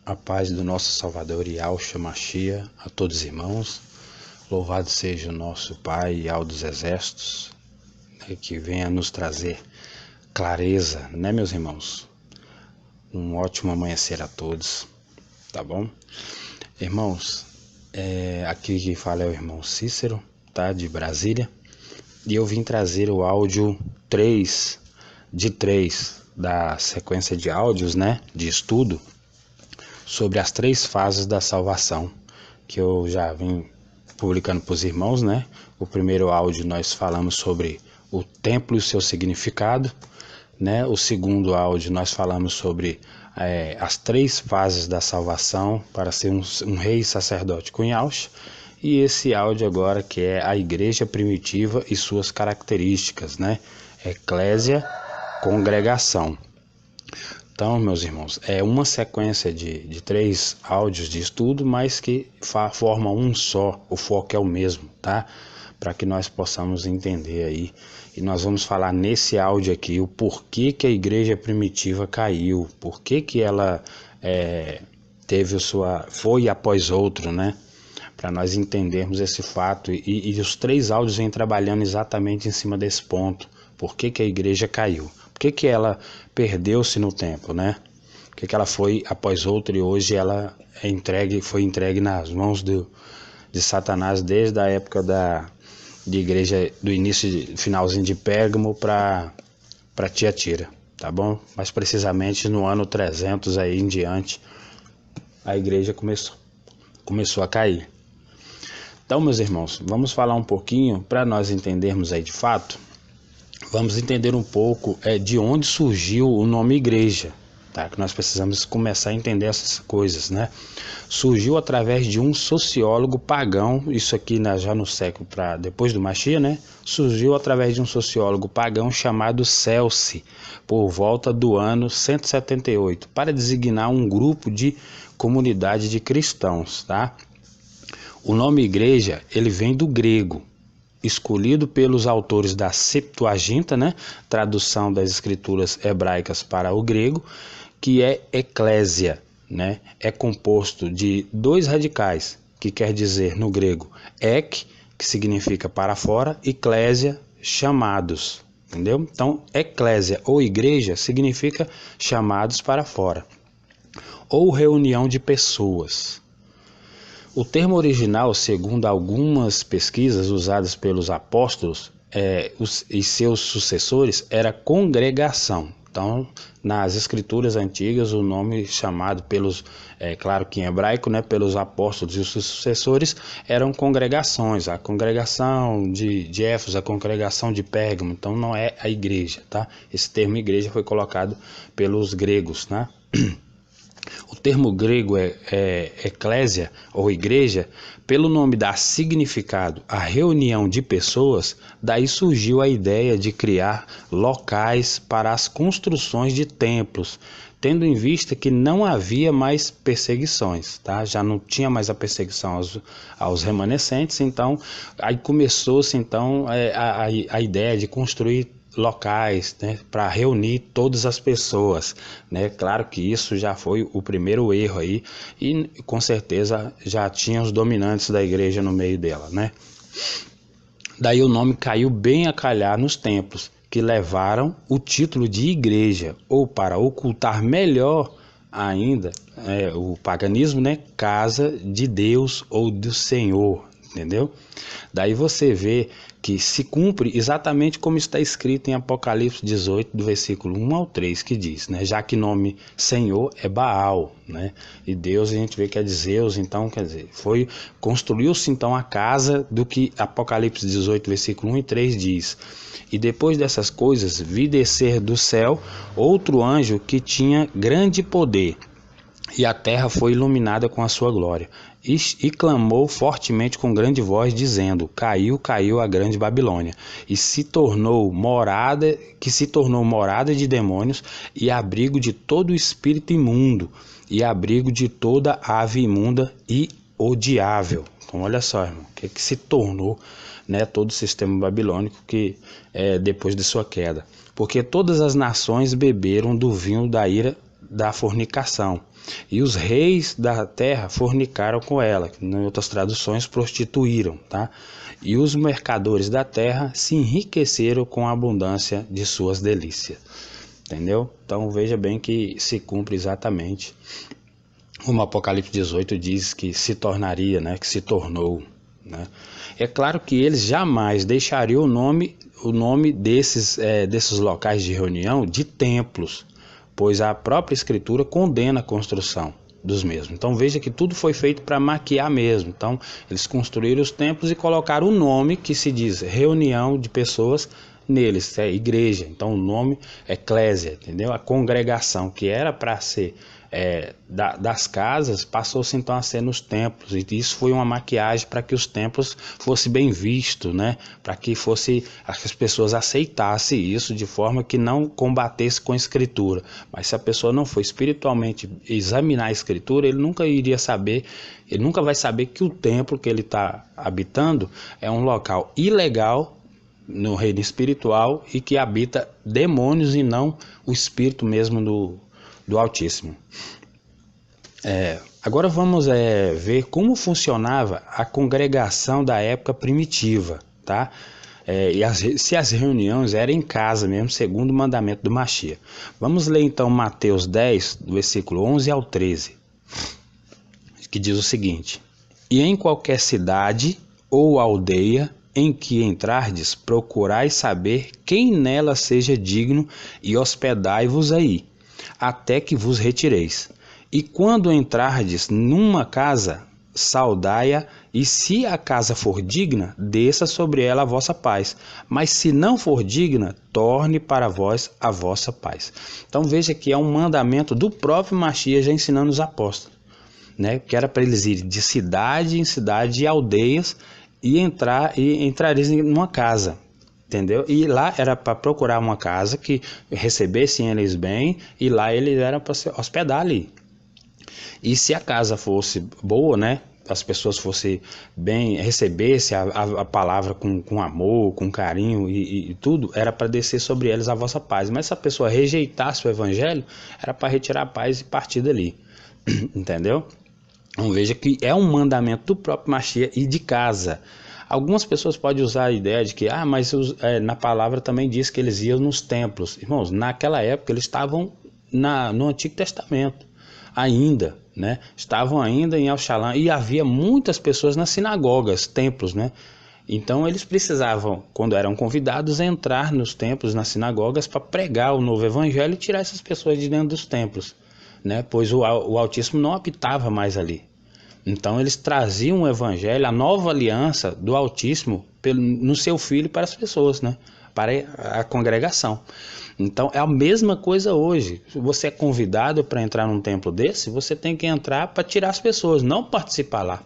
A paz do nosso Salvador Yahushua Mashiach a todos os irmãos. Louvado seja o nosso Pai Yahweh dos Exércitos, que venha nos trazer clareza, né, meus irmãos? Um ótimo amanhecer a todos, tá bom? Irmãos, aqui que fala é o irmão Cícero, tá, de Brasília. E eu vim trazer o áudio 3 da sequência de áudios, né, de estudo sobre as 3 fases da salvação, que eu já vim publicando para os irmãos, né? O primeiro áudio nós falamos sobre o templo e o seu significado, né? O segundo áudio nós falamos sobre as 3 fases da salvação para ser um rei sacerdote com Yahushua. E esse áudio agora que é a igreja primitiva e suas características, né? Eclésia, congregação. Então, meus irmãos, é uma sequência de 3 áudios de estudo, mas que formam um só, o foco é o mesmo, tá? Para que nós possamos entender aí. E nós vamos falar nesse áudio aqui o porquê que a igreja primitiva caiu, porquê que ela foi após outro, né? Para nós entendermos esse fato. E os 3 áudios vêm trabalhando exatamente em cima desse ponto. Por que que a igreja caiu? Por que que ela perdeu-se no templo, né? Por que que ela foi após outra e hoje ela foi entregue nas mãos de Satanás desde a época de igreja, do início, finalzinho de Pérgamo para Tiatira, tá bom? Mais precisamente no ano 300 aí em diante, a igreja começou a cair. Então, meus irmãos, vamos falar um pouquinho para nós entendermos aí de fato. Vamos entender um pouco de onde surgiu o nome igreja, tá? Que nós precisamos começar a entender essas coisas, né? Surgiu através de um sociólogo pagão, isso aqui já no século depois do Mashiach, né? Surgiu através de um sociólogo pagão chamado Celso, por volta do ano 178, para designar um grupo de comunidade de cristãos, tá? O nome igreja, ele vem do grego, escolhido pelos autores da Septuaginta, né, tradução das escrituras hebraicas para o grego, que é eclésia, né, é composto de 2 radicais, que quer dizer no grego ek, que significa para fora, e clésia, chamados, entendeu? Então, eclésia ou igreja significa chamados para fora, ou reunião de pessoas. O termo original, segundo algumas pesquisas usadas pelos apóstolos e seus sucessores, era congregação. Então, nas escrituras antigas, o nome chamado claro que em hebraico, né, pelos apóstolos e os seus sucessores, eram congregações. A congregação de Éfeso, a congregação de Pérgamo, então não é a igreja, tá? Esse termo igreja foi colocado pelos gregos, né? O termo grego eclésia ou igreja, pelo nome dá significado a reunião de pessoas, daí surgiu a ideia de criar locais para as construções de templos, tendo em vista que não havia mais perseguições, tá? Já não tinha mais a perseguição aos remanescentes, então aí começou-se então a ideia de construir locais, né, para reunir todas as pessoas, né? Claro que isso já foi o primeiro erro aí e com certeza já tinha os dominantes da igreja no meio dela, né? Daí o nome caiu bem a calhar nos templos, que levaram o título de igreja, ou para ocultar melhor ainda o paganismo, né, casa de Deus ou do Senhor, entendeu? Daí você vê que se cumpre exatamente como está escrito em Apocalipse 18, do versículo 1 ao 3, que diz, né? Já que nome Senhor é Baal, né? E Deus a gente vê que é de Zeus, então quer dizer, construiu-se então a casa do que Apocalipse 18, versículo 1 e 3 diz. E depois dessas coisas, vi descer do céu outro anjo que tinha grande poder, e a terra foi iluminada com a sua glória. E clamou fortemente com grande voz, dizendo: Caiu, caiu a grande Babilônia, e se tornou morada de demônios, e abrigo de todo espírito imundo, e abrigo de toda ave imunda e odiável. Então olha só, irmão, o que se tornou, né, todo o sistema babilônico depois de sua queda. Porque todas as nações beberam do vinho da ira da fornicação, e os reis da terra fornicaram com ela, em outras traduções prostituíram, tá? E os mercadores da terra se enriqueceram com a abundância de suas delícias, entendeu? Então veja bem que se cumpre exatamente como Apocalipse 18 diz que se tornaria, né? Que se tornou, né? É claro que eles jamais deixariam o nome desses locais de reunião de templos, pois a própria Escritura condena a construção dos mesmos. Então veja que tudo foi feito para maquiar mesmo. Então eles construíram os templos e colocaram o nome que se diz reunião de pessoas neles, é igreja. Então o nome é eclésia, entendeu? A congregação que era para ser das casas passou-se então a ser nos templos, e isso foi uma maquiagem para que os templos fossem bem vistos, né? Para que as pessoas aceitassem isso de forma que não combatesse com a Escritura. Mas se a pessoa não for espiritualmente examinar a Escritura, ele nunca vai saber que o templo que ele está habitando é um local ilegal no reino espiritual e que habita demônios e não o espírito mesmo do Altíssimo. Agora vamos ver como funcionava a congregação da época primitiva, tá? Se as reuniões eram em casa mesmo, segundo o mandamento do Mashiach. Vamos ler então Mateus 10, do versículo 11 ao 13, que diz o seguinte: E em qualquer cidade ou aldeia em que entrardes, procurai saber quem nela seja digno e hospedai-vos aí, até que vos retireis. E quando entrardes numa casa, saudai-a, e se a casa for digna, desça sobre ela a vossa paz. Mas se não for digna, torne para vós a vossa paz. Então veja que é um mandamento do próprio Mashiach já ensinando os apóstolos, né? Que era para eles irem de cidade em cidade e aldeias e entrarem numa casa. Entendeu? E lá era para procurar uma casa que recebessem eles bem, e lá eles eram para se hospedar ali. E se a casa fosse boa, né? As pessoas fossem bem, recebessem a palavra com amor, com carinho e tudo, era para descer sobre eles a vossa paz. Mas se a pessoa rejeitasse o evangelho, era para retirar a paz e partir dali. Entendeu? Então veja que é um mandamento do próprio Mashiach e de casa. Algumas pessoas podem usar a ideia de que, mas na palavra também diz que eles iam nos templos. Irmãos, naquela época eles estavam no Antigo Testamento ainda, né? Estavam ainda em Al-Shalom e havia muitas pessoas nas sinagogas, templos, né? Então eles precisavam, quando eram convidados, entrar nos templos, nas sinagogas, para pregar o novo evangelho e tirar essas pessoas de dentro dos templos, né? Pois o Altíssimo não habitava mais ali. Então eles traziam o evangelho, a nova aliança do Altíssimo no seu Filho para as pessoas, né? Para a congregação. Então é a mesma coisa hoje. Se você é convidado para entrar num templo desse, você tem que entrar para tirar as pessoas, não participar lá,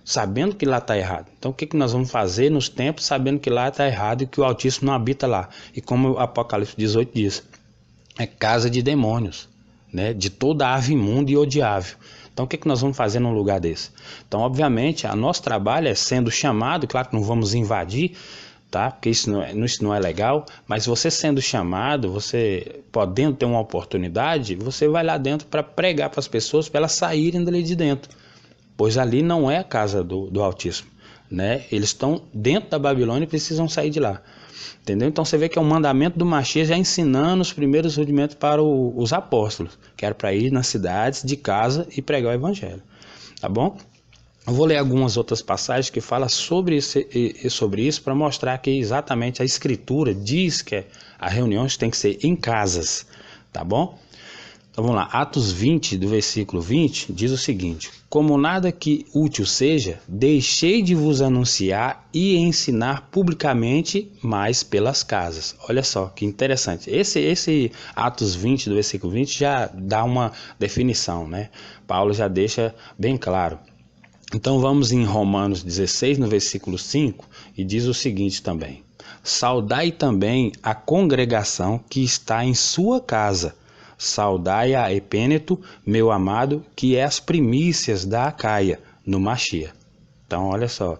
sabendo que lá está errado. Então o que nós vamos fazer nos templos sabendo que lá está errado e que o Altíssimo não habita lá? E como o Apocalipse 18 diz, é casa de demônios, né? De toda ave imunda e odiável. Então o que nós vamos fazer num lugar desse? Então obviamente o nosso trabalho é sendo chamado, claro que não vamos invadir, tá? Porque isso não é legal, mas você sendo chamado, você podendo ter uma oportunidade, você vai lá dentro para pregar para as pessoas, para elas saírem dali de dentro, pois ali não é a casa do Altíssimo, né? Eles estão dentro da Babilônia e precisam sair de lá. Entendeu? Então você vê que é um mandamento do Mashiach já ensinando os primeiros rudimentos para os apóstolos, que era para ir nas cidades de casa e pregar o evangelho. Tá bom? Eu vou ler algumas outras passagens que falam sobre isso para mostrar que exatamente a Escritura diz que a reunião tem que ser em casas. Tá bom? Então vamos lá, Atos 20, do versículo 20, diz o seguinte: Como nada que útil seja, deixei de vos anunciar e ensinar publicamente, mas pelas casas. Olha só, que interessante. Esse Atos 20, do versículo 20, já dá uma definição, né? Paulo já deixa bem claro. Então vamos em Romanos 16, no versículo 5, e diz o seguinte também: Saudai também a congregação que está em sua casa. Saudai a Epêneto, meu amado, que é as primícias da Acaia, no Mashiach. Então, olha só,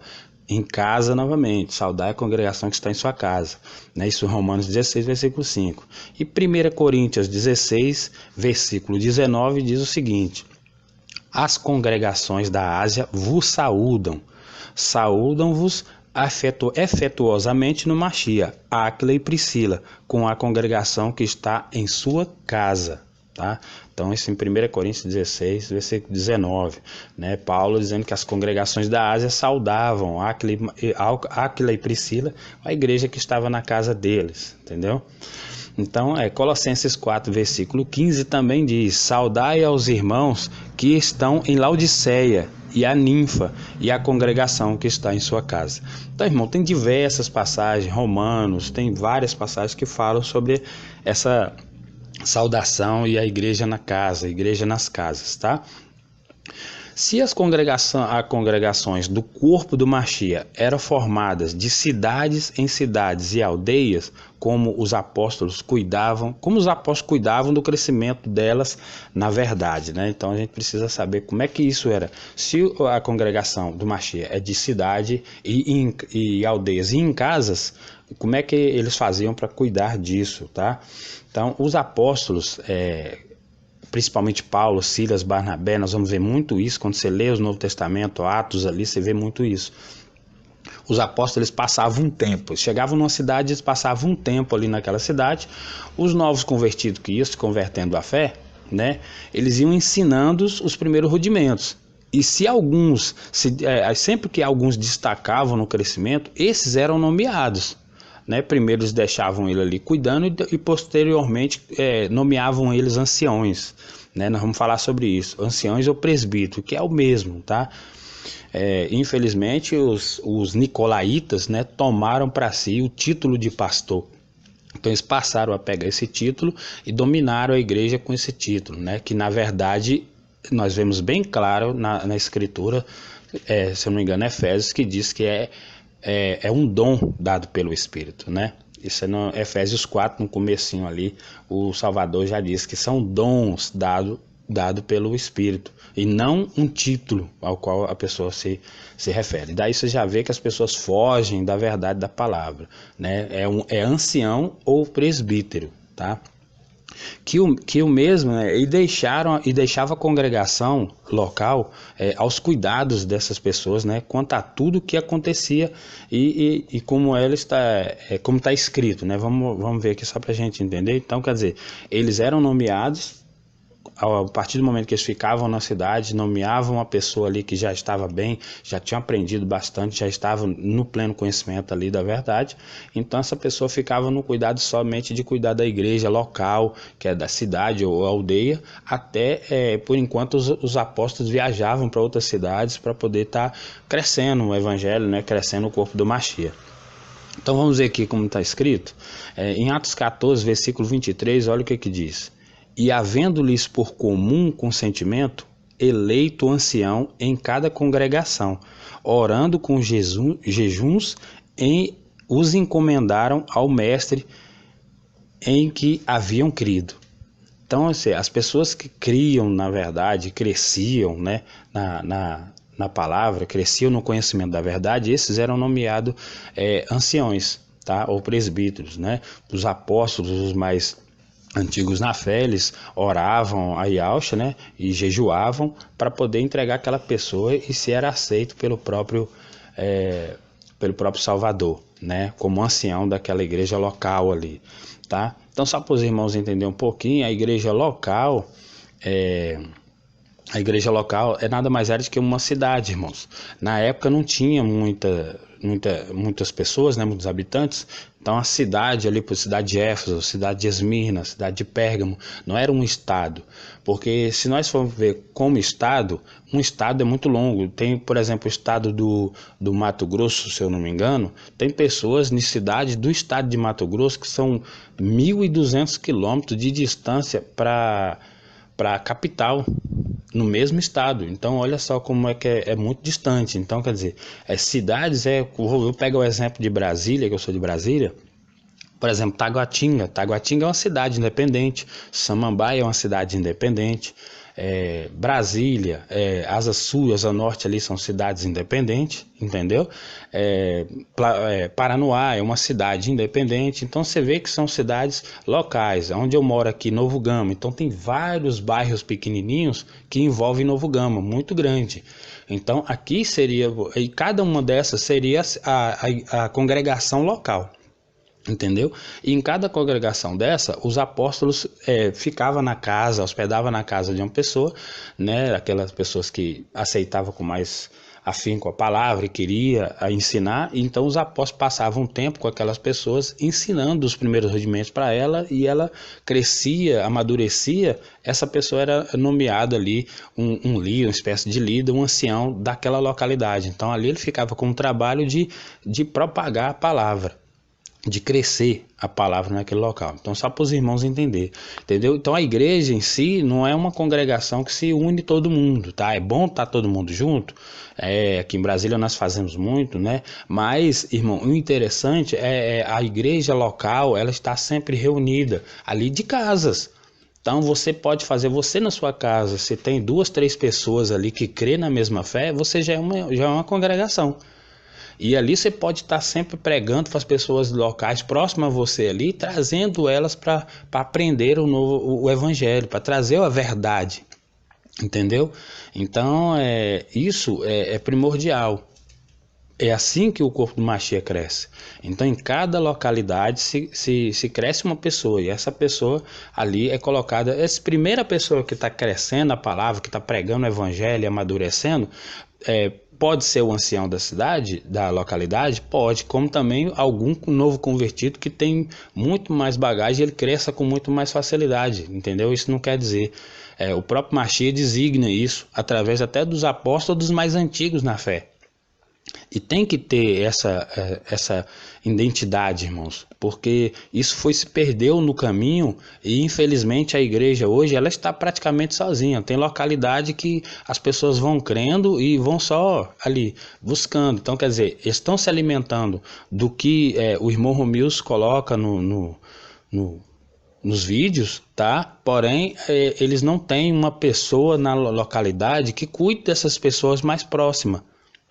em casa novamente, saudai a congregação que está em sua casa, né? Isso Romanos 16, versículo 5. E 1 Coríntios 16, versículo 19 diz o seguinte: as congregações da Ásia vos saúdam-vos afetuosamente no Machia, Áquila e Priscila, com a congregação que está em sua casa. Tá? Então, isso em 1 Coríntios 16, versículo 19, né? Paulo dizendo que as congregações da Ásia saudavam Áquila e Priscila, a igreja que estava na casa deles, entendeu? Então, Colossenses 4, versículo 15 também diz: saudai aos irmãos que estão em Laodiceia, e a ninfa e a congregação que está em sua casa. Então, irmão, tem diversas passagens, Romanos, tem várias passagens que falam sobre essa saudação e a igreja na casa, a igreja nas casas, tá? Se as congregações do corpo do Machia eram formadas de cidades em cidades e aldeias, como os apóstolos cuidavam do crescimento delas na verdade, né? Então a gente precisa saber como é que isso era. Se a congregação do Machia é de cidade e aldeias e em casas, como é que eles faziam para cuidar disso, tá? Então os apóstolos, principalmente Paulo, Silas, Barnabé, nós vamos ver muito isso, quando você lê o Novo Testamento, Atos ali, você vê muito isso. Os apóstolos passavam um tempo, chegavam numa cidade, eles passavam um tempo ali naquela cidade, os novos convertidos que iam se convertendo à fé, né, eles iam ensinando os primeiros rudimentos. E se alguns, sempre que alguns destacavam no crescimento, esses eram nomeados. Né? Primeiro eles deixavam ele ali cuidando e posteriormente nomeavam eles anciões, né? Nós vamos falar sobre isso, anciões ou presbítero, que é o mesmo, tá? Infelizmente os nicolaítas, né, tomaram para si o título de pastor. Então eles passaram a pegar esse título e dominaram a igreja com esse título, né? Que na verdade nós vemos bem claro na escritura, se eu não me engano, Efésios, que diz que é um dom dado pelo Espírito, né? Isso é no Efésios 4, no comecinho ali, o Salvador já diz que são dons dado pelo Espírito, e não um título ao qual a pessoa se refere. Daí você já vê que as pessoas fogem da verdade da palavra, né? É ancião ou presbítero, tá? Que o mesmo, né, e deixava a congregação local aos cuidados dessas pessoas, né, quanto a tudo que acontecia e como ela está, como está escrito, né? Vamos ver aqui só para a gente entender. Então, quer dizer, eles eram nomeados a partir do momento que eles ficavam na cidade, nomeavam uma pessoa ali que já estava bem, já tinha aprendido bastante, já estava no pleno conhecimento ali da verdade. Então essa pessoa ficava no cuidado somente de cuidar da igreja local, que é da cidade ou aldeia, até por enquanto os apóstolos viajavam para outras cidades para poder estar crescendo o evangelho, né, crescendo o corpo do Machia. Então vamos ver aqui como está escrito. Em Atos 14, versículo 23, olha o que diz: e havendo-lhes por comum consentimento, eleito ancião em cada congregação, orando com jejuns, os encomendaram ao mestre em que haviam crido. Então, assim, as pessoas que criam na verdade, cresciam, né, na palavra, cresciam no conhecimento da verdade, esses eram nomeados anciões, tá? Ou presbíteros, né? Os apóstolos, os mais antigos na fé, eles oravam a Yahshua, né, e jejuavam para poder entregar aquela pessoa e se era aceito pelo próprio Salvador, né, como ancião daquela igreja local ali, tá? Então, só para os irmãos entenderem um pouquinho, a igreja local é nada mais era do que uma cidade, irmãos. Na época não tinha muitas pessoas, né, muitos habitantes. Então a cidade ali, por cidade de Éfeso, cidade de Esmirna, cidade de Pérgamo, não era um estado. Porque se nós formos ver como estado, um estado é muito longo. Tem, por exemplo, o estado do Mato Grosso, se eu não me engano, tem pessoas em cidades do estado de Mato Grosso que são 1.200 quilômetros de distância para a capital, no mesmo estado. Então olha só como é que é muito distante. Então, quer dizer, cidades, eu pego o exemplo de Brasília, que eu sou de Brasília, por exemplo, Taguatinga é uma cidade independente, Samambaia é uma cidade independente, Brasília, Asa Sul e Asa Norte ali são cidades independentes, entendeu? Paranoá é uma cidade independente, então você vê que são cidades locais. Onde eu moro aqui, Novo Gama, então tem vários bairros pequenininhos que envolvem Novo Gama, muito grande. Então aqui seria, e cada uma dessas seria a congregação local. Entendeu? E em cada congregação dessa, os apóstolos ficavam na casa, hospedavam na casa de uma pessoa, né? Aquelas pessoas que aceitavam com mais afinco a palavra e queria ensinar. Então os apóstolos passavam um tempo com aquelas pessoas ensinando os primeiros rudimentos para ela, e ela crescia, amadurecia. Essa pessoa era nomeada ali um líder, uma espécie de líder, um ancião daquela localidade. Então ali ele ficava com o trabalho de propagar a palavra, de crescer a palavra naquele local. Então só para os irmãos entender, entendeu? Então a igreja em si não é uma congregação que se une todo mundo, tá? É bom estar todo mundo junto, aqui em Brasília nós fazemos muito, né? Mas, irmão, o interessante é a igreja local, ela está sempre reunida ali de casas. Então você pode fazer, você na sua casa, se tem 2, 3 pessoas ali que crê na mesma fé, você já é uma congregação. E ali você pode estar sempre pregando para as pessoas locais próximas a você ali, trazendo elas para aprender o evangelho, para trazer a verdade, entendeu? Então isso é primordial. É assim que o corpo do Mashiach cresce. Então em cada localidade se cresce uma pessoa, e essa pessoa ali é colocada, essa primeira pessoa que está crescendo a palavra, que está pregando o evangelho, amadurecendo, pode ser o ancião da cidade, da localidade, pode, como também algum novo convertido que tem muito mais bagagem, ele cresça com muito mais facilidade, entendeu? Isso não quer dizer, o próprio Mashiach designa isso através até dos apóstolos mais antigos na fé. E tem que ter essa identidade, irmãos, porque isso se perdeu no caminho, e infelizmente a igreja hoje ela está praticamente sozinha. Tem localidade que as pessoas vão crendo e vão só ali buscando. Então, quer dizer, estão se alimentando do que o irmão Romilson coloca nos vídeos, tá? Porém, eles não têm uma pessoa na localidade que cuide dessas pessoas mais próximas.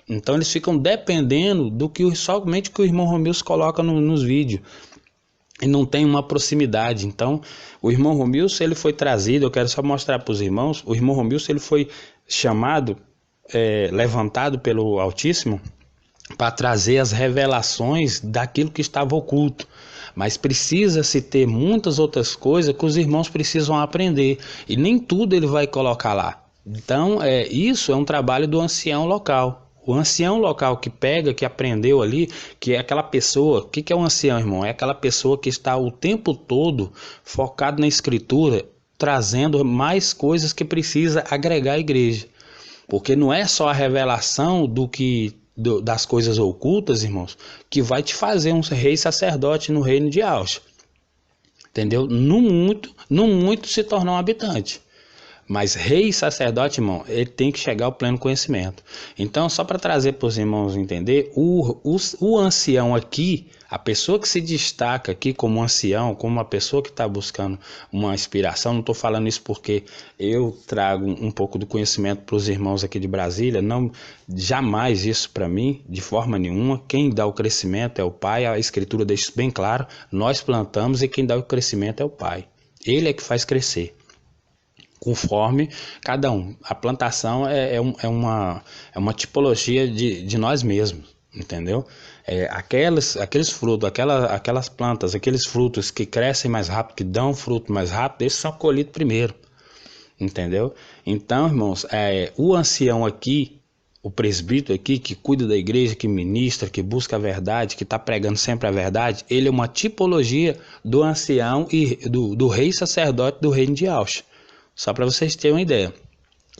Então eles ficam dependendo do que somente que o irmão Romilson coloca nos vídeos, e não tem uma proximidade. Então o irmão Romilson ele foi trazido, eu quero só mostrar para os irmãos, o irmão Romilson ele foi chamado, levantado pelo Altíssimo para trazer as revelações daquilo que estava oculto. Mas precisa-se ter muitas outras coisas que os irmãos precisam aprender, e nem tudo ele vai colocar lá. Então isso é um trabalho do ancião local. O ancião local que pega, que aprendeu ali, que é aquela pessoa. O que é um ancião, irmão? É aquela pessoa que está o tempo todo focado na escritura, trazendo mais coisas que precisa agregar à igreja. Porque não é só a revelação das coisas ocultas, irmãos, que vai te fazer um rei sacerdote no reino de Aush. Entendeu? No muito se tornar um habitante. Mas rei e sacerdote, irmão, ele tem que chegar ao pleno conhecimento. Então, só para trazer para os irmãos entender, o ancião aqui, a pessoa que se destaca aqui como ancião, como uma pessoa que está buscando uma inspiração, não estou falando isso porque eu trago um pouco do conhecimento para os irmãos aqui de Brasília, não, jamais isso para mim, de forma nenhuma. Quem dá o crescimento é o Pai, a Escritura deixa isso bem claro, nós plantamos e quem dá o crescimento é o Pai. Ele é que faz crescer, conforme cada um. A plantação é uma tipologia de nós mesmos, entendeu? Aqueles frutos, aquelas plantas, aqueles frutos que crescem mais rápido, que dão fruto mais rápido, esses são colhidos primeiro, entendeu? Então, irmãos, o ancião aqui, o presbítero aqui, que cuida da igreja, que ministra, que busca a verdade, que está pregando sempre a verdade, ele é uma tipologia do ancião e do rei sacerdote do reino de Aush. Só para vocês terem uma ideia.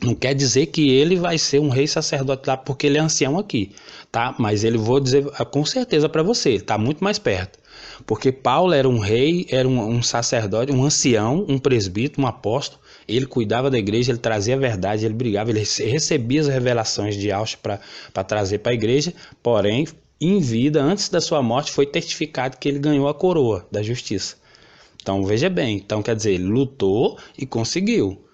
Não quer dizer que ele vai ser um rei sacerdote lá porque ele é ancião aqui, tá? Mas ele, vou dizer com certeza para você, está muito mais perto. Porque Paulo era um rei, era um sacerdote, um ancião, um presbítero, um apóstolo. Ele cuidava da igreja, ele trazia a verdade, ele brigava, ele recebia as revelações de Aush para trazer para a igreja. Porém, em vida, antes da sua morte, foi testificado que ele ganhou a coroa da justiça. Então veja bem, então quer dizer, ele lutou e conseguiu.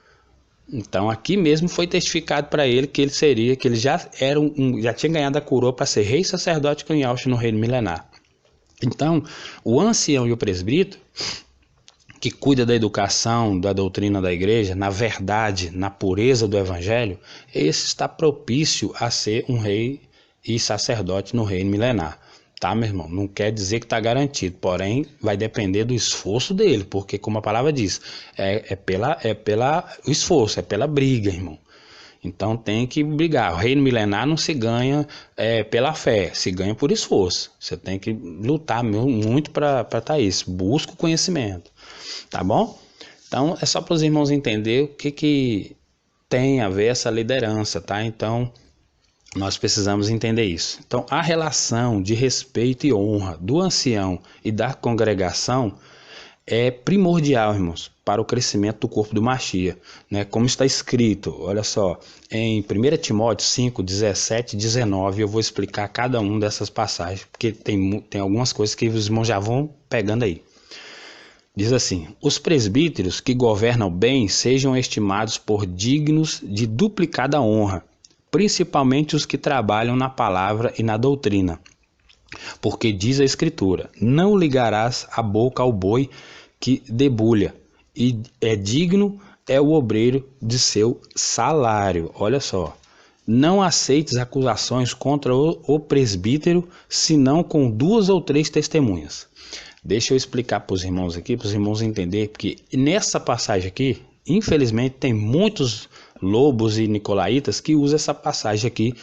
Então aqui mesmo foi testificado para ele que ele já era já tinha ganhado a coroa para ser rei sacerdote com Yahshua no reino milenar. Então, o ancião e o presbítero, que cuida da educação, da doutrina da igreja, na verdade, na pureza do evangelho, esse está propício a ser um rei e sacerdote no reino milenar. Tá, meu irmão? Não quer dizer que está garantido, porém vai depender do esforço dele, porque como a palavra diz, é pela o esforço, é pela briga, irmão. Então tem que brigar. O reino milenar não se ganha pela fé, se ganha por esforço. Você tem que lutar muito para estar isso. Busca o conhecimento, tá bom? Então é só para os irmãos entenderem o que tem a ver essa liderança, tá? Então nós precisamos entender isso. Então, a relação de respeito e honra do ancião e da congregação é primordial, irmãos, para o crescimento do corpo do Machia, né? Como está escrito, olha só, em 1 Timóteo 5, 17 e 19, eu vou explicar cada uma dessas passagens, porque tem algumas coisas que os irmãos já vão pegando aí. Diz assim: os presbíteros que governam bem sejam estimados por dignos de duplicada honra, principalmente os que trabalham na palavra e na doutrina. Porque diz a Escritura: não ligarás a boca ao boi que debulha, e digno é o obreiro de seu salário. Olha só. Não aceites acusações contra o presbítero, senão com 2 ou 3 testemunhas. Deixa eu explicar para os irmãos aqui, para os irmãos entenderem, porque nessa passagem aqui, infelizmente, tem muitos lobos e nicolaítas que usam essa passagem aqui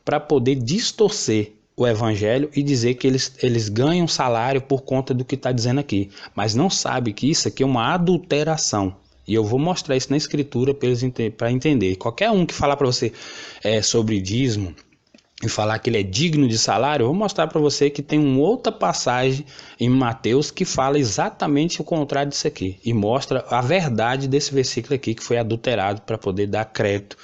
para poder distorcer o evangelho e dizer que eles ganham salário por conta do que está dizendo aqui, mas não sabe que isso aqui é uma adulteração. E eu vou mostrar isso na escritura para entender. Qualquer um que falar para você sobre dízimo e falar que ele é digno de salário, eu vou mostrar para você que tem uma outra passagem em Mateus que fala exatamente o contrário disso aqui e mostra a verdade desse versículo aqui que foi adulterado para poder dar crédito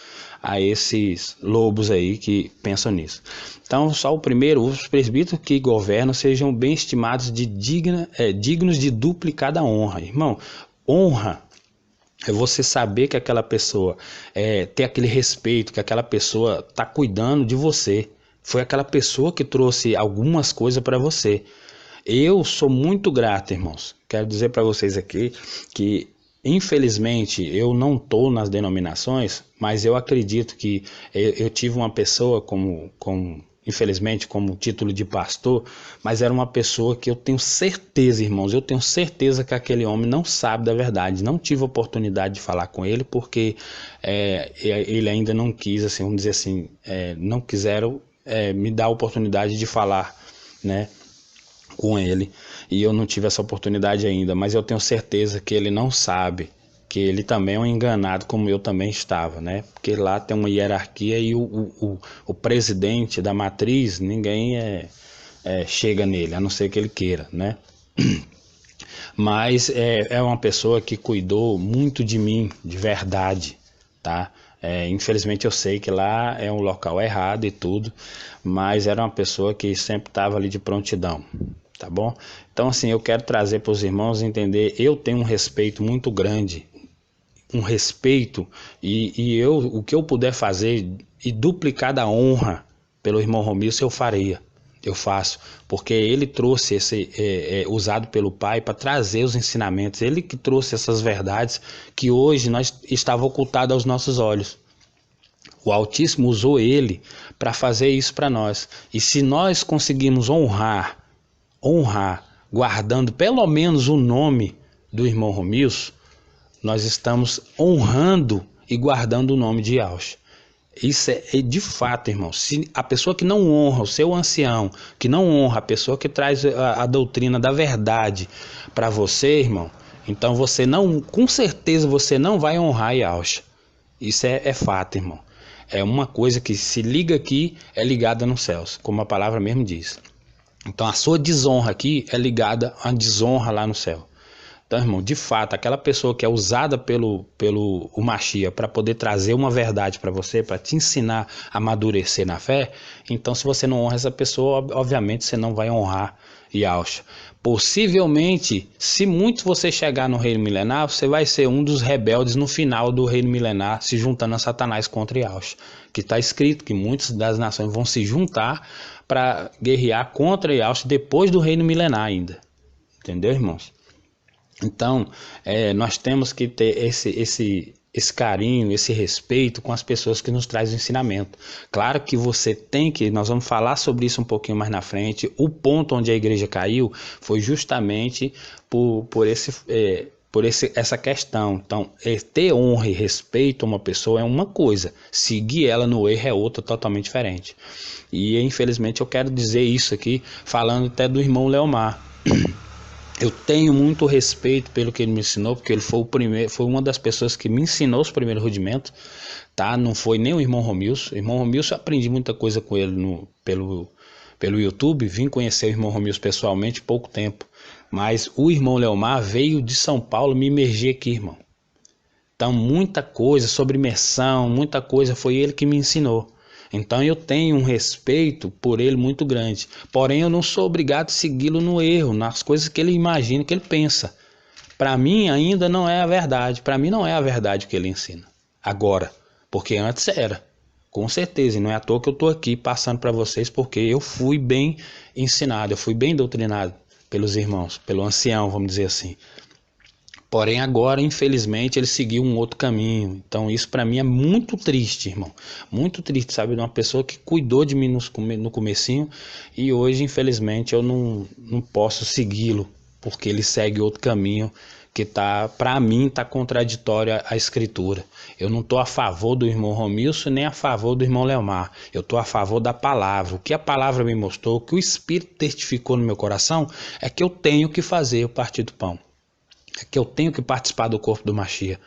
a esses lobos aí que pensam nisso. Então, só o primeiro: os presbíteros que governam sejam bem estimados dignos de duplicada honra. Irmão, honra é você saber que aquela pessoa tem aquele respeito, que aquela pessoa está cuidando de você. Foi aquela pessoa que trouxe algumas coisas para você. Eu sou muito grato, irmãos. Quero dizer para vocês aqui que, infelizmente, eu não estou nas denominações, mas eu acredito que eu tive uma pessoa infelizmente, como título de pastor, mas era uma pessoa que eu tenho certeza, irmãos, eu tenho certeza que aquele homem não sabe da verdade. Não tive oportunidade de falar com ele, porque ele ainda não quis, assim, vamos dizer assim, não quiseram me dar a oportunidade de falar, né, com ele, e eu não tive essa oportunidade ainda, mas eu tenho certeza que ele não sabe, que ele também é um enganado, como eu também estava, né? Porque lá tem uma hierarquia e o presidente da matriz, ninguém chega nele, a não ser que ele queira, né? Mas é uma pessoa que cuidou muito de mim, de verdade, tá? Infelizmente eu sei que lá é um local errado e tudo, mas era uma pessoa que sempre estava ali de prontidão, tá bom? Então, assim, eu quero trazer para os irmãos entender, eu tenho um respeito muito grande, um respeito, e o que eu puder fazer e duplicar da honra pelo irmão Romilson, eu faria, eu faço, porque ele trouxe usado pelo Pai para trazer os ensinamentos, ele que trouxe essas verdades que hoje estava ocultado aos nossos olhos. O Altíssimo usou ele para fazer isso para nós, e se nós conseguimos honrar, guardando pelo menos o nome do irmão Romilson, nós estamos honrando e guardando o nome de Yahshua. Isso é de fato, irmão. Se a pessoa que não honra o seu ancião, que não honra a pessoa que traz a doutrina da verdade para você, irmão, então você não, com certeza você não vai honrar Yahshua. Isso é fato, irmão. É uma coisa que se liga aqui, é ligada nos céus, como a palavra mesmo diz. Então a sua desonra aqui é ligada à desonra lá no céu. Então, irmão, de fato, aquela pessoa que é usada pelo o Mashiach para poder trazer uma verdade para você, para te ensinar a amadurecer na fé, então se você não honra essa pessoa, obviamente você não vai honrar Yahshua. Possivelmente, se muito você chegar no reino milenar, você vai ser um dos rebeldes no final do reino milenar, se juntando a Satanás contra Yahshua. Que está escrito que muitas das nações vão se juntar para guerrear contra Yahshua depois do reino milenar ainda. Entendeu, irmãos? Então, nós temos que ter esse carinho, esse respeito com as pessoas que nos trazem o ensinamento. Claro que você tem que, nós vamos falar sobre isso um pouquinho mais na frente, o ponto onde a igreja caiu foi justamente por essa questão. Então, ter honra e respeito a uma pessoa é uma coisa, seguir ela no erro é outra totalmente diferente. E infelizmente eu quero dizer isso aqui, falando até do irmão Leomar. Eu tenho muito respeito pelo que ele me ensinou, porque ele foi uma das pessoas que me ensinou os primeiros rudimentos, tá? Não foi nem o irmão Romilson. O irmão Romilson eu aprendi muita coisa com ele pelo YouTube, vim conhecer o irmão Romilson pessoalmente há pouco tempo. Mas o irmão Leomar veio de São Paulo me imergir aqui, irmão. Então muita coisa sobre imersão, muita coisa foi ele que me ensinou. Então eu tenho um respeito por ele muito grande. Porém eu não sou obrigado a segui-lo no erro, nas coisas que ele imagina, que ele pensa. Para mim ainda não é a verdade. Para mim não é a verdade que ele ensina. Agora, porque antes era. Com certeza, e não é à toa que eu estou aqui passando para vocês, porque eu fui bem ensinado, eu fui bem doutrinado pelos irmãos, pelo ancião, vamos dizer assim. Porém agora, infelizmente, ele seguiu um outro caminho. Então isso para mim é muito triste, irmão. Muito triste, sabe? De uma pessoa que cuidou de mim no comecinho e hoje, infelizmente, eu não posso segui-lo, porque ele segue outro caminho que para mim tá contraditório à escritura. Eu não estou a favor do irmão Romilson nem a favor do irmão Leomar. Eu estou a favor da palavra. O que a palavra me mostrou, o que o Espírito testificou no meu coração é que eu tenho que fazer o partir do pão. É que eu tenho que participar do corpo do Mashiach,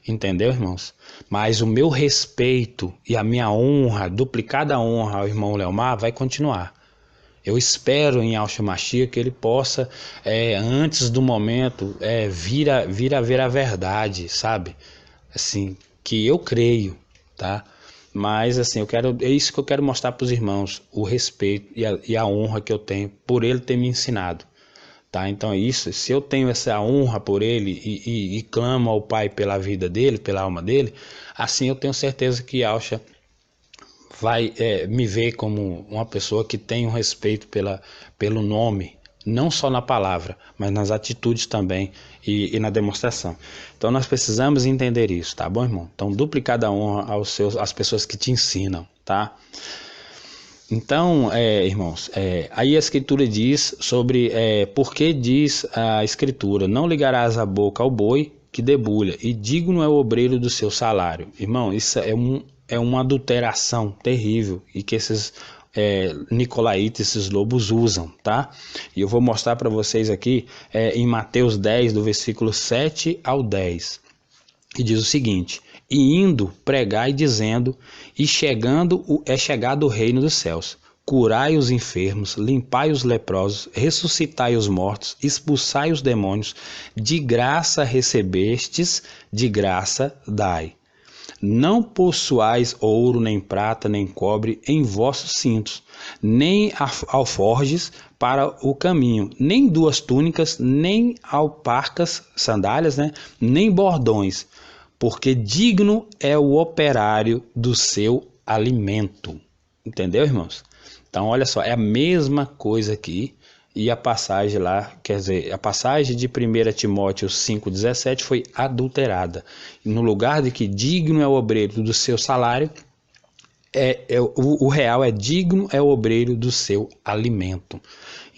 entendeu, irmãos? Mas o meu respeito e a minha honra, duplicada honra ao irmão Leomar, vai continuar. Eu espero em Yahshua Mashiach que ele possa, antes do momento, vir a ver a verdade, sabe? Assim, que eu creio, tá? Mas assim, é isso que eu quero mostrar para os irmãos, o respeito e a honra que eu tenho por ele ter me ensinado. Tá? Então é isso, se eu tenho essa honra por ele e clamo ao Pai pela vida dele, pela alma dele, assim eu tenho certeza que Yahshua vai me ver como uma pessoa que tem um respeito pelo nome, não só na palavra, mas nas atitudes também e na demonstração. Então nós precisamos entender isso, tá bom, irmão? Então duplicada honra às pessoas que te ensinam, tá? Então, irmãos, aí a escritura diz sobre por que diz a escritura: não ligarás a boca ao boi que debulha, e digno é o obreiro do seu salário. Irmão, isso é uma adulteração terrível e que esses nicolaítas, esses lobos usam, tá? E eu vou mostrar para vocês aqui em Mateus 10, do versículo 7 ao 10, que diz o seguinte: e indo, pregai dizendo, e chegado o reino dos céus. Curai os enfermos, limpai os leprosos, ressuscitai os mortos, expulsai os demônios, de graça recebestes, de graça dai. Não possuais ouro, nem prata, nem cobre em vossos cintos, nem alforjes para o caminho, nem duas túnicas, nem alparcas, sandálias, nem bordões, porque digno é o operário do seu alimento. Entendeu, irmãos? Então, olha só, é a mesma coisa aqui. E a passagem lá, quer dizer, a passagem de 1 Timóteo 5,17 foi adulterada. No lugar de que digno é o obreiro do seu salário, o real é digno é o obreiro do seu alimento.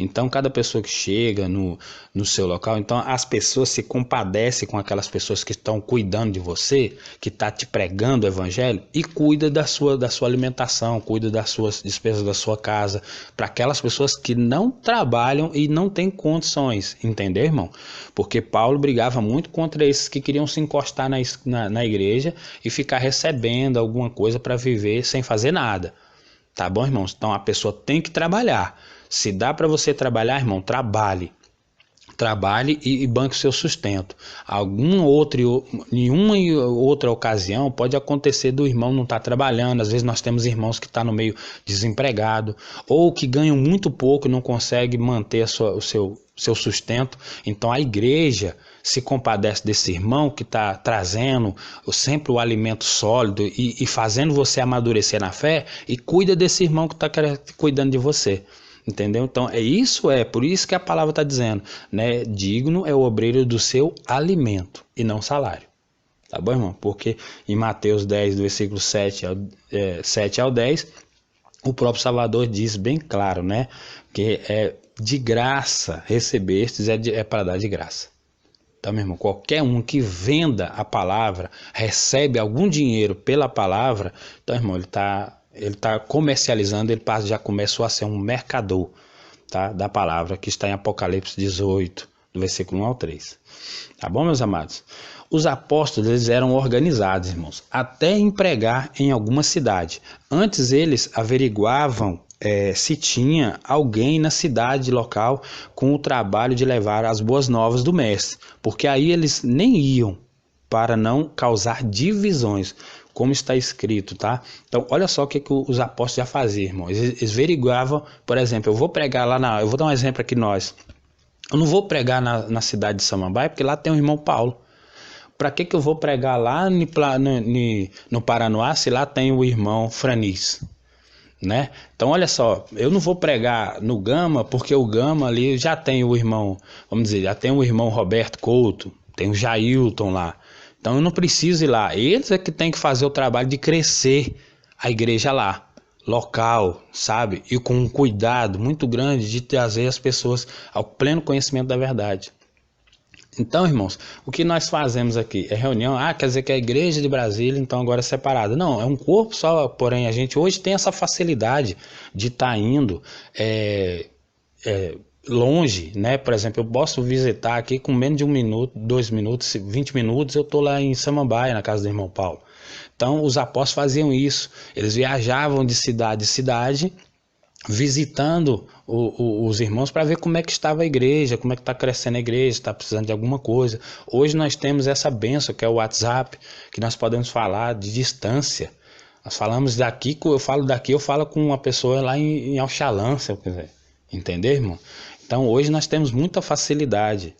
Então cada pessoa que chega no seu local, então as pessoas se compadecem com aquelas pessoas que estão cuidando de você, que está te pregando o evangelho, e cuida da sua alimentação, cuida das suas despesas da sua casa, para aquelas pessoas que não trabalham e não têm condições, entendeu, irmão? Porque Paulo brigava muito contra esses que queriam se encostar na igreja e ficar recebendo alguma coisa para viver sem fazer nada. Tá bom, irmãos? Então a pessoa tem que trabalhar. Se dá para você trabalhar, irmão, trabalhe. trabalhe e banque o seu sustento. Em uma outra ocasião pode acontecer do irmão não estar trabalhando. Às vezes nós temos irmãos que estão no meio desempregado, ou que ganham muito pouco e não conseguem manter o seu sustento. Então a igreja se compadece desse irmão que está trazendo sempre o alimento sólido e fazendo você amadurecer na fé, e cuida desse irmão que está cuidando de você. Entendeu? Então por isso que a palavra está dizendo, né? Digno é o obreiro do seu alimento e não salário. Tá bom, irmão? Porque em Mateus 10, do versículo 7 ao 10, o próprio Salvador diz bem claro, né? Que é de graça recebestes, é para dar de graça. Então, meu irmão, qualquer um que venda a palavra, recebe algum dinheiro pela palavra, então, irmão, ele está comercializando, já começou a ser um mercador, tá, da palavra, que está em Apocalipse 18, do versículo 1 ao 3. Tá bom, meus amados? Os apóstolos, eles eram organizados, irmãos, até empregar em alguma cidade. Antes eles averiguavam se tinha alguém na cidade local com o trabalho de levar as boas novas do mestre, porque aí eles nem iam, para não causar divisões, como está escrito, tá? Então, olha só o que os apóstolos já faziam, irmão. Eles averiguavam, por exemplo, eu vou pregar lá eu vou dar um exemplo aqui eu não vou pregar na cidade de Samambaia, porque lá tem o irmão Paulo. Para que eu vou pregar lá no Paranoá, se lá tem o irmão Franis? Né? Então olha só, eu não vou pregar no Gama, porque o Gama ali já tem o irmão, vamos dizer, já tem o irmão Roberto Couto, tem o Jailton lá, então eu não preciso ir lá. Eles é que tem que fazer o trabalho de crescer a igreja lá, local, sabe, e com um cuidado muito grande de trazer as pessoas ao pleno conhecimento da verdade. Então, irmãos, o que nós fazemos aqui é reunião, quer dizer que a igreja de Brasília então agora é separada. Não, é um corpo só, porém a gente hoje tem essa facilidade de estar indo longe, né? Por exemplo, eu posso visitar aqui com menos de 1 minuto, 2 minutos, 20 minutos, eu estou lá em Samambaia, na casa do irmão Paulo. Então, os apóstolos faziam isso, eles viajavam de cidade em cidade, visitando os irmãos para ver como é que estava a igreja, como é que está crescendo a igreja, está precisando de alguma coisa. Hoje nós temos essa bênção que é o WhatsApp, que nós podemos falar de distância. Nós falamos daqui, eu falo com uma pessoa lá em Oxalã, se eu quiser. Entendeu, irmão? Então hoje nós temos muita facilidade.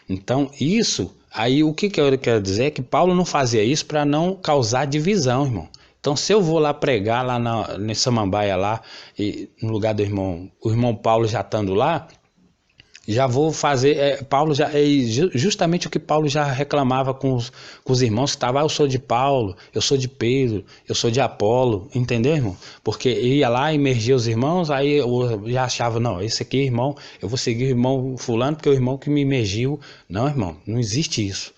Então isso, aí o que eu quero dizer é que Paulo não fazia isso para não causar divisão, irmão. Então, se eu vou lá pregar lá na Samambaia lá, e no lugar do o irmão Paulo já estando lá, já vou fazer, justamente o que Paulo já reclamava com os irmãos que estavam, eu sou de Paulo, eu sou de Pedro, eu sou de Apolo, entendeu, irmão? Porque ia lá, emergia os irmãos, aí eu já achava, não, esse aqui, irmão, eu vou seguir o irmão fulano, porque é o irmão que me emergiu. Não, irmão, não existe isso.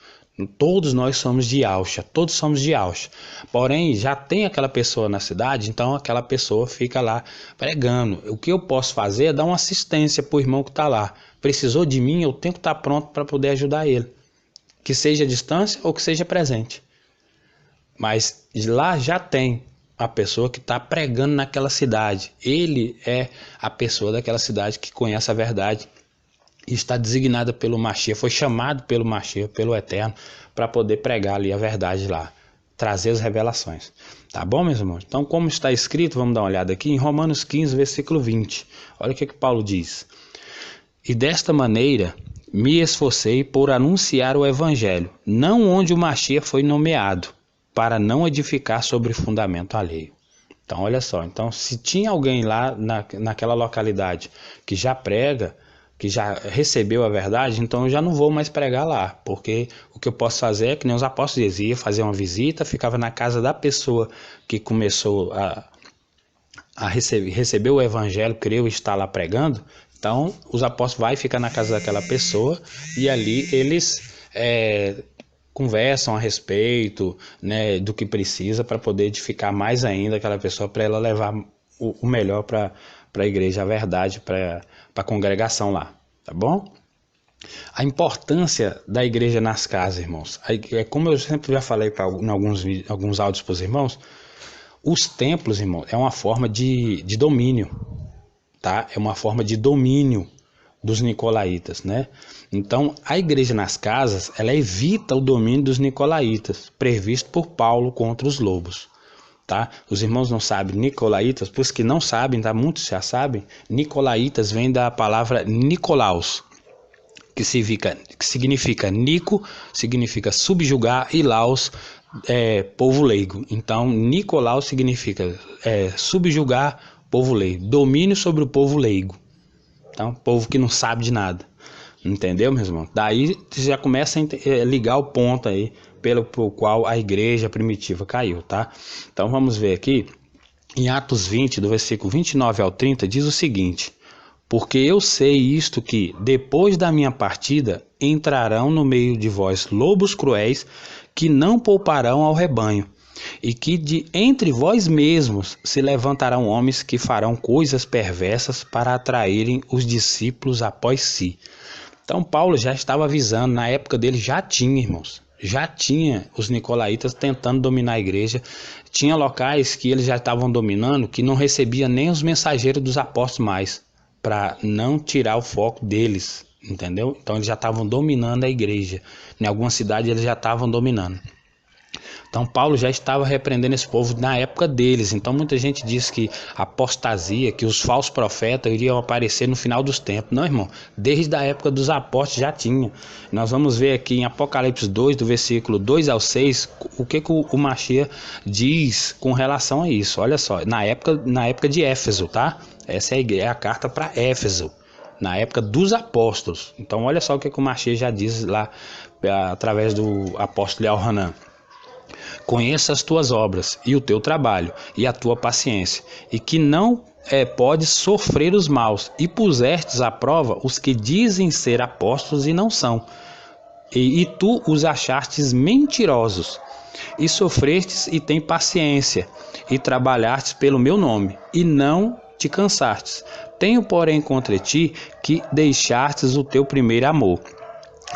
Todos nós somos de Alcha, todos somos de Alcha. Porém, já tem aquela pessoa na cidade, então aquela pessoa fica lá pregando. O que eu posso fazer é dar uma assistência para o irmão que está lá. Precisou de mim, eu tenho que estar pronto para poder ajudar ele. Que seja à distância ou que seja presente. Mas lá já tem a pessoa que está pregando naquela cidade. Ele é a pessoa daquela cidade que conhece a verdade. Está designada pelo Mashiach, foi chamado pelo Mashiach, pelo Eterno, para poder pregar ali a verdade lá, trazer as revelações. Tá bom, meus irmãos? Então, como está escrito, vamos dar uma olhada aqui em Romanos 15, versículo 20. Olha o que Paulo diz. E desta maneira me esforcei por anunciar o evangelho, não onde o Mashiach foi nomeado, para não edificar sobre fundamento alheio. Então, olha só, então, se tinha alguém lá naquela localidade que já prega, que já recebeu a verdade, então eu já não vou mais pregar lá, porque o que eu posso fazer é que nem os apóstolos diziam, fazer uma visita, ficava na casa da pessoa que começou a receber o evangelho, creu e está lá pregando. Então os apóstolos vão ficar na casa daquela pessoa e ali eles conversam a respeito, né, do que precisa para poder edificar mais ainda aquela pessoa, para ela levar o melhor para a igreja, a verdade, para a congregação lá, tá bom? A importância da igreja nas casas, irmãos. Como eu sempre já falei em alguns áudios para os irmãos, os templos, irmãos, é uma forma de domínio, tá? É uma forma de domínio. dos nicolaítas, né? Então, a igreja nas casas, ela evita o domínio dos nicolaítas, previsto por Paulo contra os lobos, tá? Os irmãos não sabem, nicolaítas, para os que não sabem, tá? Muitos já sabem, nicolaítas vem da palavra Nicolaus, que significa Nico, significa subjugar, e Laos povo leigo. Então, Nicolaus significa subjugar povo leigo, domínio sobre o povo leigo. Então, povo que não sabe de nada. Entendeu, meus irmãos? Daí você já começa a ligar o ponto aí pelo qual a igreja primitiva caiu, tá? Então vamos ver aqui, em Atos 20, do versículo 29 ao 30, diz o seguinte: porque eu sei isto, que depois da minha partida entrarão no meio de vós lobos cruéis, que não pouparão ao rebanho, e que de entre vós mesmos se levantarão homens que farão coisas perversas para atraírem os discípulos após si. Então Paulo já estava avisando, na época dele já tinha, irmãos, já tinha os nicolaítas tentando dominar a igreja. Tinha locais que eles já estavam dominando, que não recebia nem os mensageiros dos apóstolos mais, para não tirar o foco deles, entendeu? Então eles já estavam dominando a igreja, em alguma cidade eles já estavam dominando. Então Paulo já estava repreendendo esse povo na época deles. Então muita gente diz que a apostasia, que os falsos profetas iriam aparecer no final dos tempos. Não, irmão, desde a época dos apóstolos já tinha. Nós vamos ver aqui em Apocalipse 2, do versículo 2 ao 6, o que o Mashiach diz com relação a isso. Olha só, na época de Éfeso, tá? Essa é a carta para Éfeso, na época dos apóstolos. Então olha só o que o Mashiach já diz lá, através do apóstolo Yohanan. Conheça as tuas obras e o teu trabalho e a tua paciência, e que não podes sofrer os maus, e pusestes à prova os que dizem ser apóstolos e não são, e tu os achastes mentirosos, e sofrestes e tem paciência, e trabalhastes pelo meu nome, e não te cansastes. Tenho, porém, contra ti que deixastes o teu primeiro amor.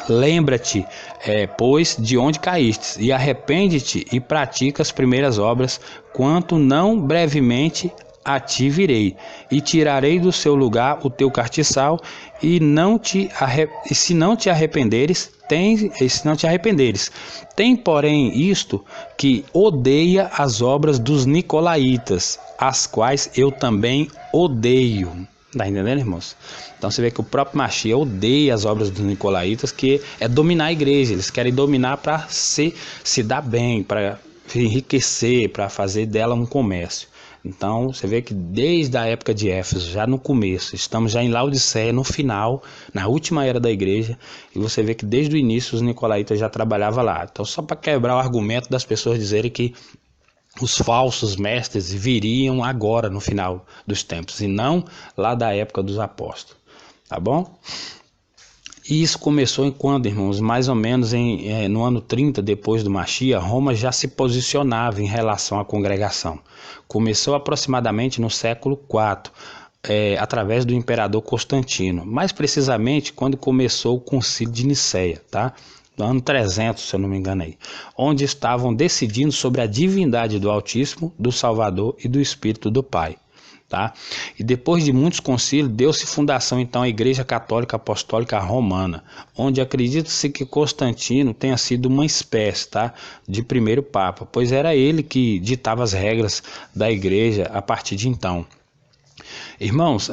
Lembra-te, pois, de onde caíste, e arrepende-te e pratica as primeiras obras, quanto não brevemente a ti virei, e tirarei do seu lugar o teu castiçal, e se não te arrependeres, tem, porém, isto, que odeia as obras dos nicolaítas, as quais eu também odeio. Tá entendendo, irmãos? Então você vê que o próprio Mashiach odeia as obras dos nicolaítas, que é dominar a igreja. Eles querem dominar para se dar bem, para enriquecer, para fazer dela um comércio. Então você vê que desde a época de Éfeso, já no começo, estamos já em Laodiceia, no final, na última era da igreja, e você vê que desde o início os nicolaítas já trabalhavam lá. Então, só para quebrar o argumento das pessoas dizerem que os falsos mestres viriam agora no final dos tempos, e não lá da época dos apóstolos, tá bom? E isso começou em quando, irmãos? Mais ou menos no ano 30 depois do Mashiach, Roma já se posicionava em relação à congregação. Começou aproximadamente no século IV, através do imperador Constantino, mais precisamente quando começou o concílio de Nicéia, tá? No ano 300, se eu não me engano aí, onde estavam decidindo sobre a divindade do Altíssimo, do Salvador e do Espírito do Pai, tá? E depois de muitos concílios, deu-se fundação então à Igreja Católica Apostólica Romana, onde acredita-se que Constantino tenha sido uma espécie, tá, de primeiro Papa, pois era ele que ditava as regras da Igreja a partir de então. Irmãos,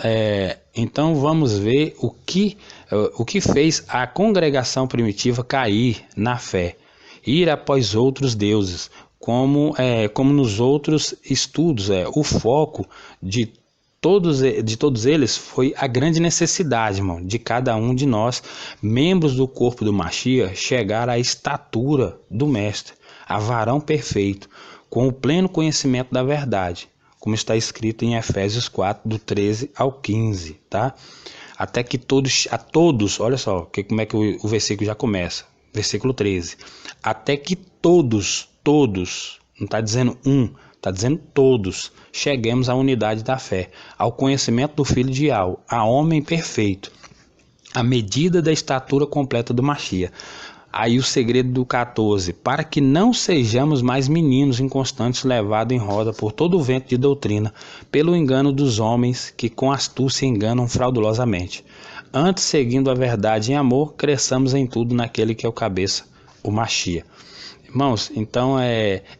então vamos ver o que fez a congregação primitiva cair na fé, ir após outros deuses, como nos outros estudos. O foco de todos eles foi a grande necessidade, irmão, de cada um de nós, membros do corpo do Mashiach, chegar à estatura do Mestre, a varão perfeito, com o pleno conhecimento da verdade, como está escrito em Efésios 4, do 13 ao 15, tá? Até que todos, olha só como é que o versículo já começa, versículo 13, até que todos, não está dizendo está dizendo todos, cheguemos à unidade da fé, ao conhecimento do Filho ideal, a homem perfeito, à medida da estatura completa do Mashiach. Aí o segredo do 14, para que não sejamos mais meninos inconstantes, levados em roda por todo o vento de doutrina, pelo engano dos homens que com astúcia enganam fraudulosamente, Antes, seguindo a verdade em amor, cresçamos em tudo naquele que é o cabeça, o Machia. Irmãos, então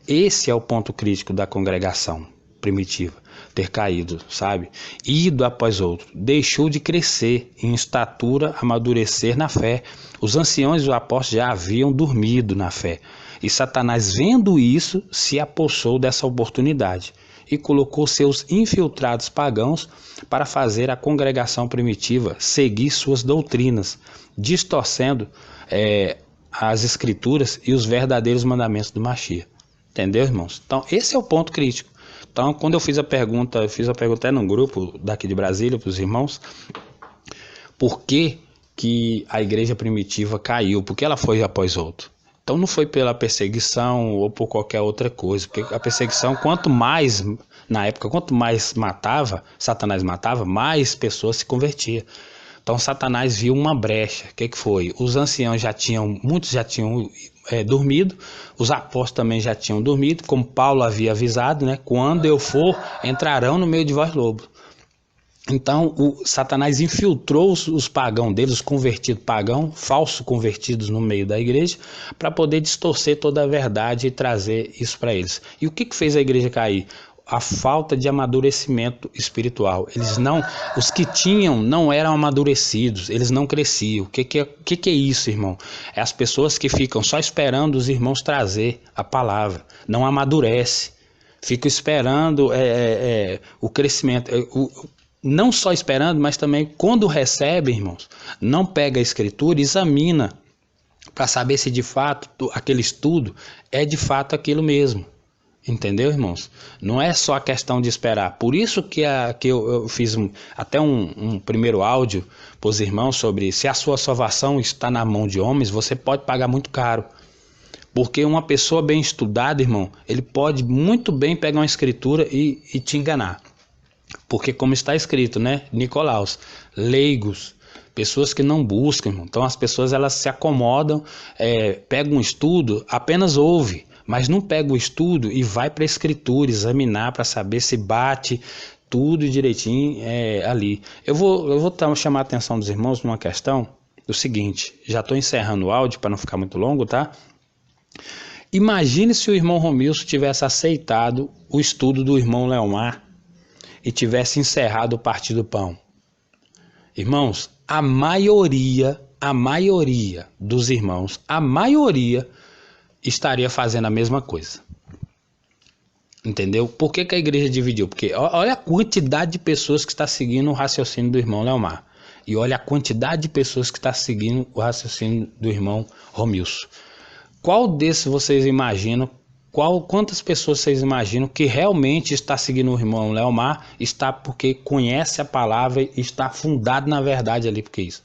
esse é o ponto crítico da congregação primitiva, ter caído, sabe? Ido após outro, deixou de crescer em estatura, amadurecer na fé. Os anciões e os apóstolos já haviam dormido na fé. E Satanás, vendo isso, se apossou dessa oportunidade e colocou seus infiltrados pagãos para fazer a congregação primitiva seguir suas doutrinas, distorcendo as escrituras e os verdadeiros mandamentos do Machia. Entendeu, irmãos? Então, esse é o ponto crítico. Então, quando eu fiz a pergunta até num grupo daqui de Brasília para os irmãos, por que a igreja primitiva caiu? Por que ela foi após outro? Então, não foi pela perseguição ou por qualquer outra coisa, porque a perseguição, na época, quanto mais Satanás matava, mais pessoas se convertiam. Então Satanás viu uma brecha. O que foi? Os anciãos muitos já tinham dormido, os apóstolos também já tinham dormido, como Paulo havia avisado, né? Quando eu for, entrarão no meio de vós lobos. Então Satanás infiltrou os pagãos deles, os convertidos pagãos, falsos convertidos no meio da igreja, para poder distorcer toda a verdade e trazer isso para eles. E o que fez a igreja cair? A falta de amadurecimento espiritual. Os que tinham não eram amadurecidos, eles não cresciam. O que é isso, irmão? É as pessoas que ficam só esperando os irmãos trazer a palavra, não amadurece, ficam esperando o crescimento, não só esperando, mas também quando recebe, irmãos, não pega a escritura e examina para saber se de fato aquele estudo é de fato aquilo mesmo. Entendeu, irmãos? Não é só a questão de esperar. Por isso que eu fiz até um primeiro áudio para os irmãos sobre se a sua salvação está na mão de homens, você pode pagar muito caro. Porque uma pessoa bem estudada, irmão, ele pode muito bem pegar uma escritura e te enganar. Porque como está escrito, né? Nicolaus, leigos, pessoas que não buscam, irmão. Então as pessoas elas se acomodam, pegam um estudo, apenas ouve. Mas não pega o estudo e vai para a escritura, examinar para saber se bate tudo direitinho ali. Eu vou chamar a atenção dos irmãos numa questão do seguinte, já estou encerrando o áudio para não ficar muito longo, tá? Imagine se o irmão Romilson tivesse aceitado o estudo do irmão Leomar e tivesse encerrado o Partir do Pão. Irmãos, a maioria dos irmãos, estaria fazendo a mesma coisa. Entendeu? Por que a igreja dividiu? Porque olha a quantidade de pessoas que está seguindo o raciocínio do irmão Leomar. E olha a quantidade de pessoas que está seguindo o raciocínio do irmão Romilson. Qual desses vocês imaginam? Quantas pessoas vocês imaginam que realmente está seguindo o irmão Leomar? Está porque conhece a palavra e está fundado na verdade ali. Porque isso?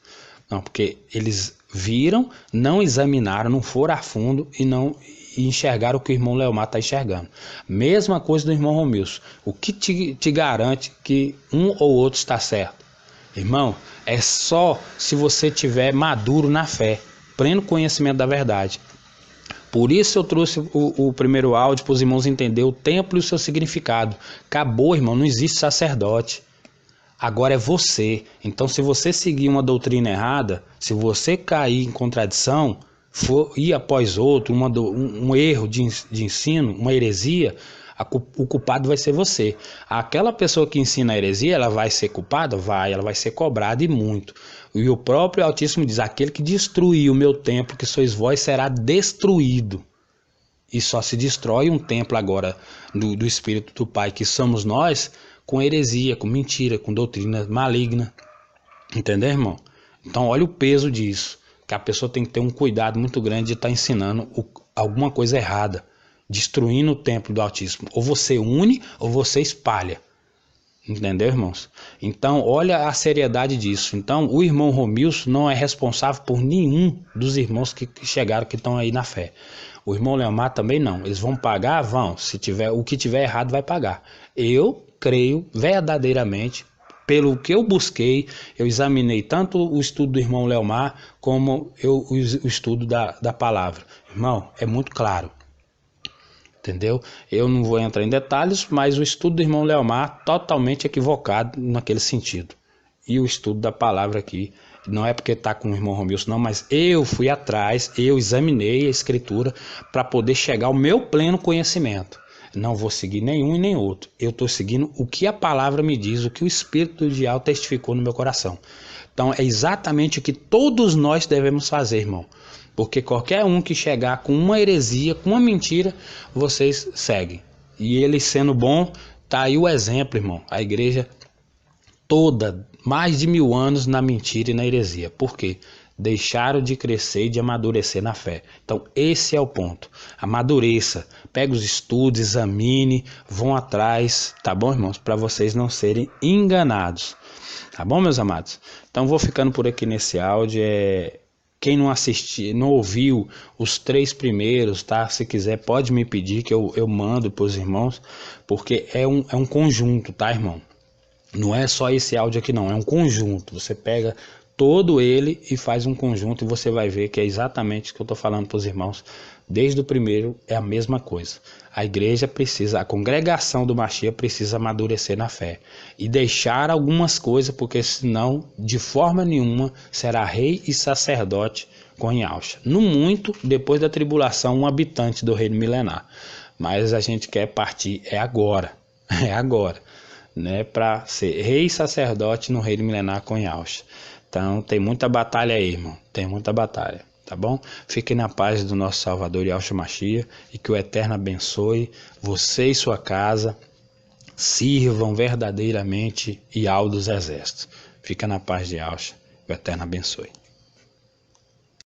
Não, porque eles viram, não examinaram, não foram a fundo e enxergaram o que o irmão Leomar está enxergando. Mesma coisa do irmão Romilson. O que te garante que um ou outro está certo? Irmão, é só se você tiver maduro na fé, pleno conhecimento da verdade. Por isso eu trouxe o primeiro áudio para os irmãos entenderem o templo e o seu significado. Acabou, irmão, não existe sacerdote. Agora é você. Então, se você seguir uma doutrina errada, se você cair em contradição, ir após outro, um erro de ensino, uma heresia, o culpado vai ser você. Aquela pessoa que ensina a heresia, ela vai ser culpada? ela vai ser cobrada e muito. E o próprio Altíssimo diz, aquele que destruir o meu templo, que sois vós, será destruído. E só se destrói um templo agora do Espírito do Pai, que somos nós, com heresia, com mentira, com doutrina maligna. Entendeu, irmão? Então olha o peso disso, que a pessoa tem que ter um cuidado muito grande de estar ensinando alguma coisa errada, destruindo o templo do Altíssimo. Ou você une ou você espalha. Entendeu, irmãos? Então olha a seriedade disso. Então o irmão Romilson não é responsável por nenhum dos irmãos que chegaram, que estão aí na fé. O irmão Leomar também não. Eles vão pagar? Vão. Se tiver, o que tiver errado vai pagar. Eu creio verdadeiramente, pelo que eu busquei, eu examinei tanto o estudo do irmão Leomar como o estudo da palavra. Irmão, é muito claro. Entendeu? Eu não vou entrar em detalhes, mas o estudo do irmão Leomar totalmente equivocado naquele sentido. E o estudo da palavra aqui Não é porque está com o irmão Romilson, não, mas eu fui atrás, eu examinei a escritura para poder chegar ao meu pleno conhecimento. Não vou seguir nenhum e nem outro. Eu estou seguindo o que a palavra me diz, o que o Espírito de Deus testificou no meu coração. Então é exatamente o que todos nós devemos fazer, irmão. Porque qualquer um que chegar com uma heresia, com uma mentira, vocês seguem. E ele sendo bom, tá aí o exemplo, irmão. A igreja toda, mais de 1000 anos na mentira e na heresia. Por quê? Deixaram de crescer e de amadurecer na fé. Então esse é o ponto. Amadureça, pega os estudos, examine, vão atrás, tá bom, irmãos? Para vocês não serem enganados. Tá bom, meus amados? Então vou ficando por aqui nesse áudio. Quem não assistiu, não ouviu os 3 primeiros, tá? Se quiser pode me pedir que eu mando para os irmãos, porque é um conjunto, tá, irmão? Não é só esse áudio aqui não, é um conjunto. Você pega todo ele e faz um conjunto e você vai ver que é exatamente o que eu estou falando para os irmãos. Desde o primeiro é a mesma coisa. A igreja precisa, a congregação do Mashiach precisa amadurecer na fé e deixar algumas coisas, porque senão de forma nenhuma será rei e sacerdote com Yahshua. No muito, depois da tribulação, um habitante do reino milenar. Mas a gente quer partir agora, é agora, né, para ser rei e sacerdote no reino milenar com Yahshua. Então tem muita batalha aí, irmão, tem muita batalha, tá bom? Fiquem na paz do nosso Salvador Yahshua Mashiach e que o Eterno abençoe você e sua casa, sirvam verdadeiramente Yahweh dos exércitos. Fica na paz de Yahshua, o Eterno abençoe.